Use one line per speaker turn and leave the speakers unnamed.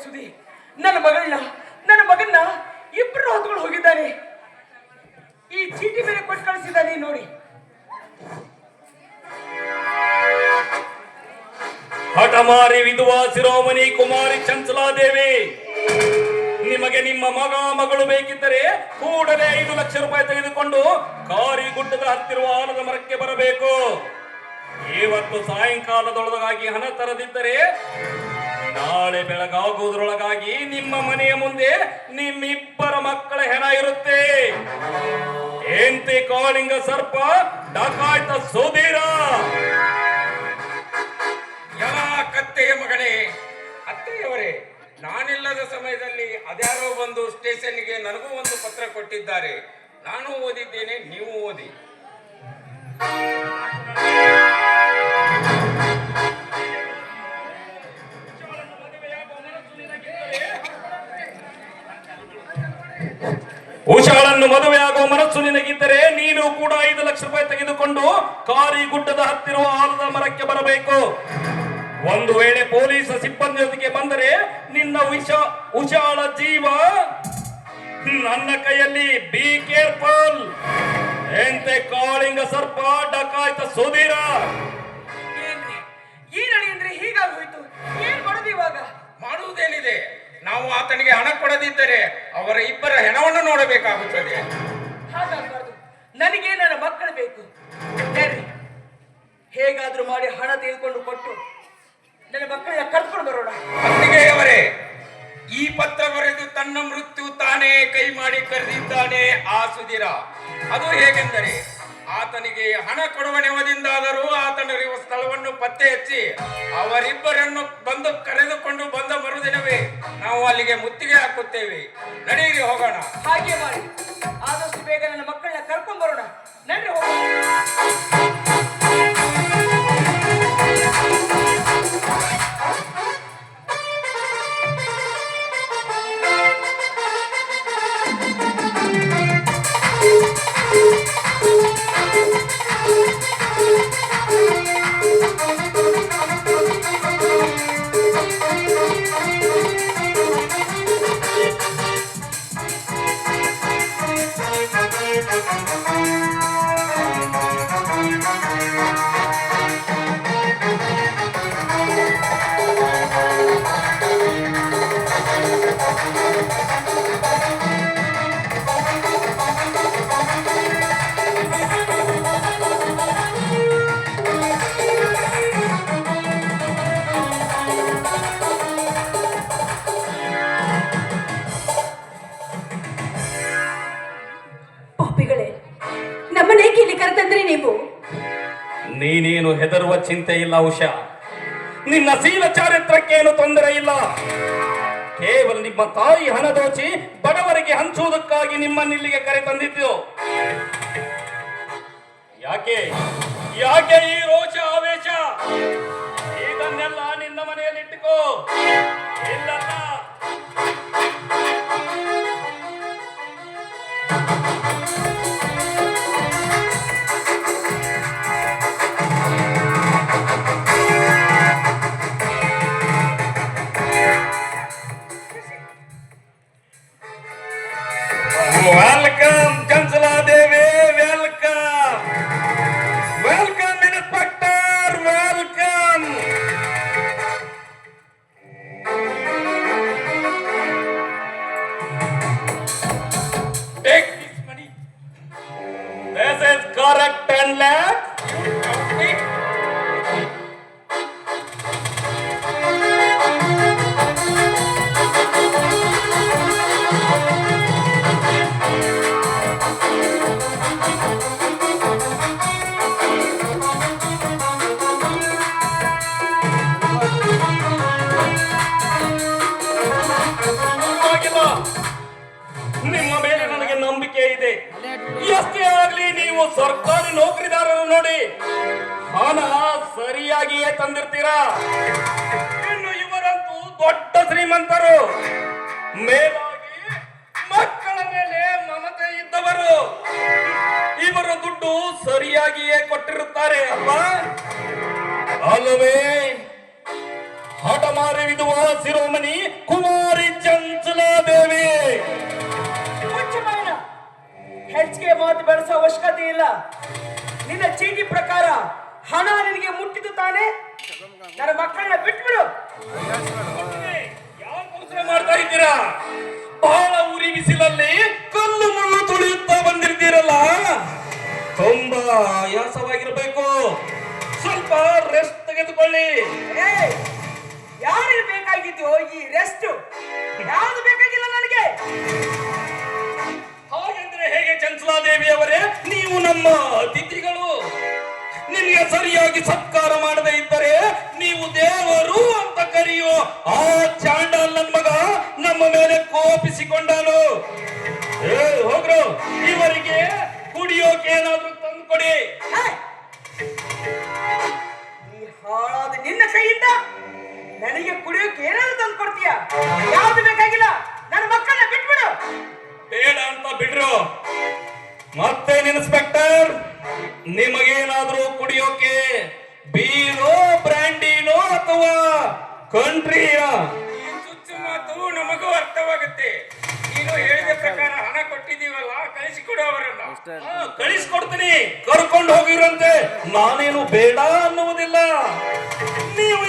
ಸುದಿ ನನ್ನ ಮಗನ್ನ ಇಬ್ಬರು ಹೊತ್ಕೊಂಡು ಹೋಗಿದ್ದಾರೆ. ಈ ಚೀಟಿ ಮೇಲೆ ಕೊಟ್ಟು ಕಳಿಸಿದ್ದಾನೆ ನೋಡಿ.
ಹಠಮಾರಿ ವಿಧವಾ ಶಿರೋಮಣಿ ಕುಮಾರಿ ಚಂಚಲಾದೇವಿ, ನಿಮಗೆ ನಿಮ್ಮ ಮಗಳು ಬೇಕಿದ್ದರೆ ಕೂಡಲೇ 5 ಲಕ್ಷ ರೂಪಾಯಿ ತೆಗೆದುಕೊಂಡು ಕಾರಿಗುಡ್ಡದ ಹತ್ತಿರುವ ಆಲದ ಮರಕ್ಕೆ ಬರಬೇಕು. ಇವತ್ತು ಸಾಯಂಕಾಲದೊಳಗಾಗಿ ಹಣ ತರದಿದ್ದರೆ ನಾಳೆ ಬೆಳಗಾಗುವುದರೊಳಗಾಗಿ ನಿಮ್ಮ ಮನೆಯ ಮುಂದೆ ನಿಮ್ಮಿಬ್ಬರ ಮಕ್ಕಳ ಹೆಣ ಇರುತ್ತೆ. ಎಂತಿ ಕಾಳಿಂಗ ಸರ್ಪ ಡಕಾಯ್ತ ಸುಧೀರ.
ಎಲ್ಲ ಕತ್ತೆಯ ಮಗನೇ, ಅತ್ತೆಯವರೇ, ನಾನಿಲ್ಲದ ಸಮಯದಲ್ಲಿ ಅದ್ಯಾರೋ ಬಂದು ಸ್ಟೇಷನ್ಗೆ ನನಗೂ ಒಂದು ಪತ್ರ ಕೊಟ್ಟಿದ್ದಾರೆ. ನಾನು ಓದಿದ್ದೇನೆ, ನೀವು ಓದಿ.
ಉಷಾಳನ್ನು ಮದುವೆಯಾಗುವ ಮನಸ್ಸು ನಿನಗಿದ್ದರೆ ನೀನು ಕೂಡ 5 ಲಕ್ಷ ರೂಪಾಯಿ ತೆಗೆದುಕೊಂಡು ಕಾರಿಗುಡ್ಡದ ಹತ್ತಿರುವ ಆಲದ ಮರಕ್ಕೆ ಬರಬೇಕು. ಒಂದು ವೇಳೆ ಪೊಲೀಸ್ ಸಿಬ್ಬಂದಿಯೊಂದಿಗೆ ಬಂದರೆ ನಿನ್ನ ಉಷಾಳ ಜೀವ ನನ್ನ ಕೈಯಲ್ಲಿ. Be careful. ಎಂತೆ ಕಾಳಿಂಗ ಸರ್ಪ ಡಕಾಯ್ತ ಸುಧೀರ.
ಏನ್ರಿ ಹೀಗಾಗೋಯ್ತು? ಏನ್ ಮಾಡೋದು ಇವಾಗ?
ಮಾಡುವುದೇನಿದೆ, ನಾವು ಆತನಿಗೆ ಹಣ ಕೊಡದಿದ್ದರೆ ಅವರ ಇಬ್ಬರ ಹೆಣವನ್ನು ನೋಡಬೇಕಾಗುತ್ತದೆ.
ಹಾಗಾಗಬಾರ್ದು. ನನಗೆ ನನ್ನ ಮಕ್ಕಳು ಬೇಕು. ಹೇಗಾದ್ರೂ ಮಾಡಿ ಹಣ ತೆಗೆದುಕೊಂಡು ಕೊಟ್ಟು ನನ್ನ ಮಕ್ಕಳನ್ನ ಕರ್ಕೊಂಡು ಬರೋಣ.
ಅತ್ತಿಗೆಯವರೇ, ಈ ಪತ್ರ ಬರೆದು ತನ್ನ ಮೃತ್ಯು ತಾನೇ ಕೈ ಮಾಡಿ ಕರೆದಿದ್ದಾನೆ ಆ ಸುಧೀರ. ಅದು ಹೇಗೆಂದರೆ, ಆತನಿಗೆ ಹಣ ಕೊಡುವ ನೆವದಿಂದಾದರೂ ಆತನ ಸ್ಥಳವನ್ನು ಪತ್ತೆ ಹಚ್ಚಿ ಅವರಿಬ್ಬರನ್ನು ಬಂದು ಕರೆದುಕೊಂಡು ಬಂದ ಮರುದಿನವೇ ನಾವು ಅಲ್ಲಿಗೆ ಮುತ್ತಿಗೆ ಹಾಕುತ್ತೇವೆ. ನಡೆಯಿರಿ, ಹೋಗೋಣ.
ಹಾಗೆ ಮಾಡಿ. ಆದಷ್ಟು ಬೇಗ ನನ್ನ ಮಕ್ಕಳನ್ನ ಕರ್ಕೊಂಡು ಬರೋಣ. ನಡ್ರಿ, ಹೋಗೋಣ.
ನೀನೇನು ಹೆದರುವ ಚಿಂತೆ ಇಲ್ಲ ಉಷಾ. ನಿನ್ನ ಶೀಲ ಚಾರಿತ್ರಕ್ಕೇನು ತೊಂದರೆ ಇಲ್ಲ. ಕೇವಲ ನಿಮ್ಮ ತಾಯಿ ಹಣ ದೋಚಿ ಬಡವರಿಗೆ ಹಂಚುವುದಕ್ಕಾಗಿ ನಿಮ್ಮನ್ನಿಲ್ಲಿಗೆ ಕರೆ ತಂದಿದ್ದು. ಯಾಕೆ ಯಾಕೆ ಈ ರೋಷ ಆವೇಶ? ಇದನ್ನೆಲ್ಲ ನಿನ್ನ ಮನೆಯಲ್ಲಿಟ್ಟುಕೋ. ಇಲ್ಲಲ್ಲ welcome Chanchaladevi, welcome welcome inspector, welcome.
Take this money.
This is correct 10 lakhs. ಪರವಾಗಿಲ್ಲ. ನಿಮ್ಮ ಮೇಲೆ ನನಗೆ ನಂಬಿಕೆ ಇದೆ. ಎಷ್ಟೇ ಆಗ್ಲಿ ನೀವು ಸರ್ಕಾರಿ ನೌಕರಿದಾರರು ನೋಡಿ, ಹಣ ಸರಿಯಾಗಿಯೇ ತಂದಿರ್ತೀರಾ. ಇನ್ನು ಇವರಂತೂ ದೊಡ್ಡ ಶ್ರೀಮಂತರು, ಮೇಲಾಗಿ ಮಕ್ಕಳ ಮೇಲೆ ಮಮತೆ ಇದ್ದವರು. ಇವರ ದುಡ್ಡು ಸರಿಯಾಗಿಯೇ ಕೊಟ್ಟಿರುತ್ತಾರೆ ಅಲ್ವಾ? ಅಲ್ಲವೇ? ಹಠಮಾರಿ ವಿಧವಾ ಶಿರೋಮಣಿ ಕುಮಾರಿ ಚಂಚಲಾದೇವಿ.
ಹೆಚ್ಚಿಗೆ ಮಾತು ಬೆಳೆಸೋ ಅವಶ್ಯಕತೆ ಇಲ್ಲ. ನಿನ್ನ ಚೀಟಿ ಪ್ರಕಾರ ಹಣ ನಿನಗೆ ಮುಟ್ಟಿದ್ದು ತಾನೆ. ನನ್ನ ಮಕ್ಕಳನ್ನ ಬಿಟ್ಬಿಡು.
ಯಾವ ಕೆಲಸ ಮಾಡ್ತಾ ಇದ್ದೀರಾ? ಬಹಳ ಉರಿ ಬಿಸಿಲಲ್ಲಿ ಕಲ್ಲು ಮುಳ್ಳು ತುಳಿಯುತ್ತಾ ಬಂದಿರ್ತೀರಲ್ಲ, ತುಂಬಾ ಆಯಾಸವಾಗಿರ್ಬೇಕು. ಸ್ವಲ್ಪ ರೆಸ್ಟ್ ತೆಗೆದುಕೊಳ್ಳಿ.
ಯಾರಿಗೆ ಬೇಕಾಗಿದ್ದು ಈ ರೆಸ್ಟ್? ಯಾವುದು ಬೇಕಾಗಿಲ್ಲ ನನಗೆ.
ಹಾಗೆಂದ್ರೆ ಹೇಗೆ ಚಂಚಲಾದೇವಿ ಅವರೇ? ನೀವು ನಮ್ಮ ಅತಿಥಿಗಳು. ನಿಮಗೆ ಸರಿಯಾಗಿ ಸತ್ಕಾರ ಮಾಡದೇ ಇದ್ದರೆ ನೀವು ದೇವರು ಅಂತ ಕರೆಯುವ ಆ ಚಾಂಡಾಲ್ ನನ್ನ ಮಗ ನಮ್ಮ ಮೇಲೆ ಕೋಪಿಸಿಕೊಂಡನು. ಹೋಗ್ರು, ಇವರಿಗೆ ಕುಡಿಯೋಕೆ ಏನಾದ್ರೂ ತಂದು ಕೊಡಿ.
ಈ ಹಾಳಾದ ನಿನ್ನ ಕೈಯಿಂದ ನನಗೆ ಕುಡಿಯೋಕೆ ಏನಾದ್ರು ತಂದು ಕೊಡ್ತೀಯ? ಯಾವ್ದು ಬೇಕಾಗಿಲ್ಲ. ನನ್ನ ಮಕ್ಕಳನ್ನ ಬಿಟ್ಬಿಡು.
ಬೇಡ ಅಂತ ಬಿಡ್ರು. ಮತ್ತೆ ಇನ್ಸ್ಪೆಕ್ಟರ್, ನಿಮಗೇನಾದ್ರೂ ಕುಡಿಯೋಕೆ ಬೀರೋ, ಬ್ರ್ಯಾಂಡಿನೋ ಅಥವಾ ಕಂಟ್ರಿಯಾ?
ಈ ಚುಚ್ಚು ಮಾತು ನಮಗೂ ಅರ್ಥವಾಗುತ್ತೆ. ನೀನು ಹೇಳಿದ ಪ್ರಕಾರ ಹಣ ಕೊಟ್ಟಿದ್ದೀವಲ್ಲ, ಕಳಿಸಿಕೊಡು ಅವರನ್ನ.
ಕಳಿಸ್ಕೊಡ್ತೀನಿ, ಕರ್ಕೊಂಡು ಹೋಗಿರಂತೆ. ನಾನೇನು ಬೇಡ ಅನ್ನುವುದಿಲ್ಲ. ನೀವು